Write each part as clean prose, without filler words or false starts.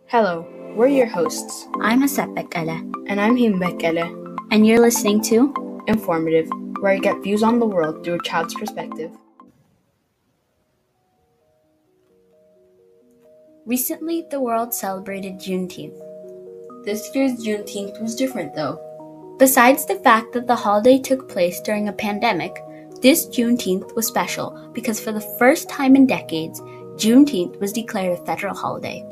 Hello, we're your hosts. I'm Asep Bekele. And I'm Him Bekele. And you're listening to Informative, where I get views on the world through a child's perspective. Recently, the world celebrated Juneteenth. This year's Juneteenth was different though. Besides the fact that the holiday took place during a pandemic, this Juneteenth was special because for the first time in decades, Juneteenth was declared a federal holiday.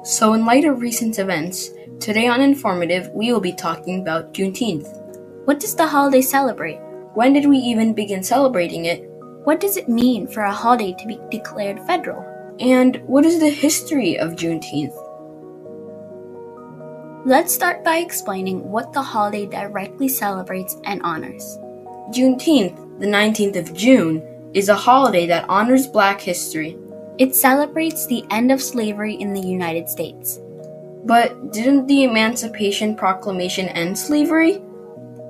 So in light of recent events, today on Informative, we will be talking about Juneteenth. What does the holiday celebrate? When did we even begin celebrating it? What does it mean for a holiday to be declared federal? And what is the history of Juneteenth? Let's start by explaining what the holiday directly celebrates and honors. Juneteenth, the 19th of June, is a holiday that honors Black history. It celebrates the end of slavery in the United States. But didn't the Emancipation Proclamation end slavery?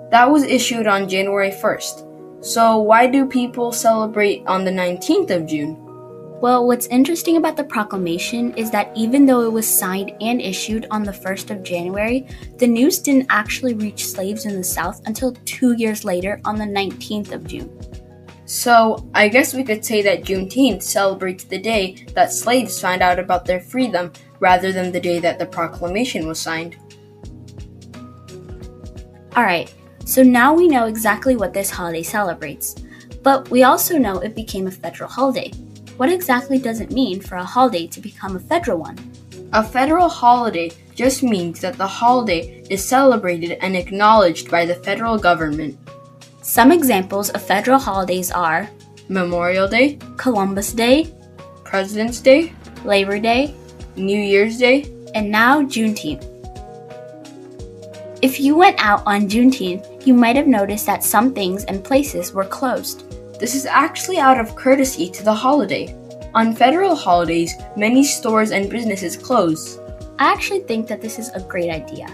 That was issued on January 1st. So why do people celebrate on the 19th of June? Well, what's interesting about the proclamation is that even though it was signed and issued on the 1st of January, the news didn't actually reach slaves in the South until 2 years later on the 19th of June. So, I guess we could say that Juneteenth celebrates the day that slaves found out about their freedom rather than the day that the proclamation was signed. Alright, so now we know exactly what this holiday celebrates, but we also know it became a federal holiday. What exactly does it mean for a holiday to become a federal one? A federal holiday just means that the holiday is celebrated and acknowledged by the federal government. Some examples of federal holidays are Memorial Day, Columbus Day, President's Day, Labor Day, New Year's Day, and now Juneteenth. If you went out on Juneteenth, you might have noticed that some things and places were closed. This is actually out of courtesy to the holiday. On federal holidays, many stores and businesses close. I actually think that this is a great idea.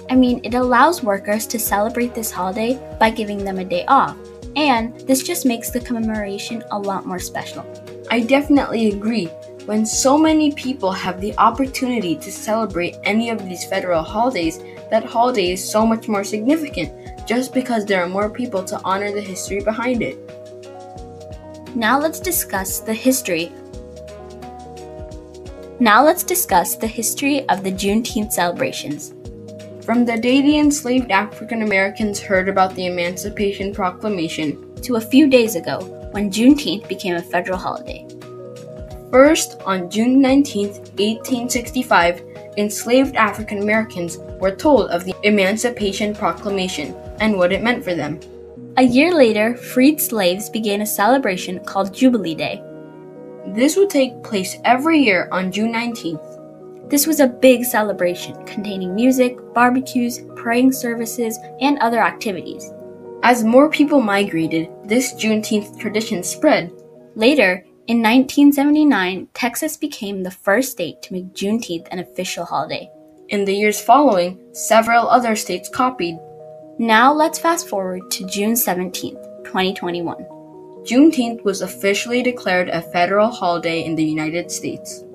I mean, it allows workers to celebrate this holiday by giving them a day off, and this just makes the commemoration a lot more special. I definitely agree. When so many people have the opportunity to celebrate any of these federal holidays, that holiday is so much more significant just because there are more people to honor the history behind it. Now let's discuss the history of the Juneteenth celebrations. From the day the enslaved African Americans heard about the Emancipation Proclamation to a few days ago when Juneteenth became a federal holiday. First, on June 19, 1865, enslaved African Americans were told of the Emancipation Proclamation and what it meant for them. A year later, freed slaves began a celebration called Jubilee Day. This would take place every year on June 19th. This was a big celebration containing music, barbecues, praying services, and other activities. As more people migrated, this Juneteenth tradition spread. Later, in 1979, Texas became the first state to make Juneteenth an official holiday. In the years following, several other states copied. Now let's fast forward to June 17th, 2021. Juneteenth was officially declared a federal holiday in the United States.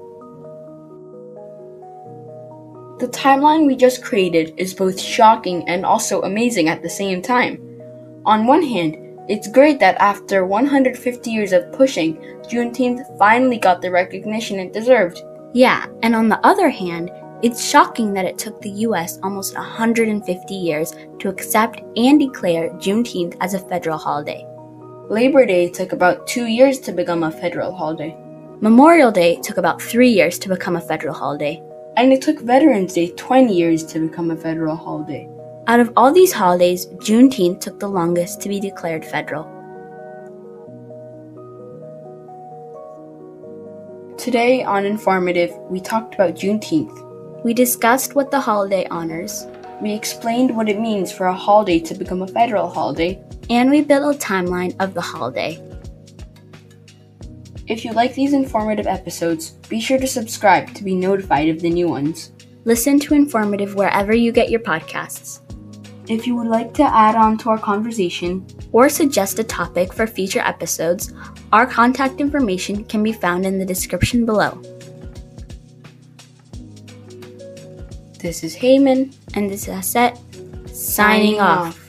The timeline we just created is both shocking and also amazing at the same time. On one hand, it's great that after 150 years of pushing, Juneteenth finally got the recognition it deserved. Yeah, and on the other hand, it's shocking that it took the US almost 150 years to accept and declare Juneteenth as a federal holiday. Labor Day took about 2 years to become a federal holiday. Memorial Day took about 3 years to become a federal holiday. And it took Veterans Day 20 years to become a federal holiday. Out of all these holidays, Juneteenth took the longest to be declared federal. Today on Informative, we talked about Juneteenth. We discussed what the holiday honors. We explained what it means for a holiday to become a federal holiday. And we built a timeline of the holiday. If you like these informative episodes, be sure to subscribe to be notified of the new ones. Listen to Informative wherever you get your podcasts. If you would like to add on to our conversation or suggest a topic for future episodes, our contact information can be found in the description below. This is Heyman. And this is Aset, signing off.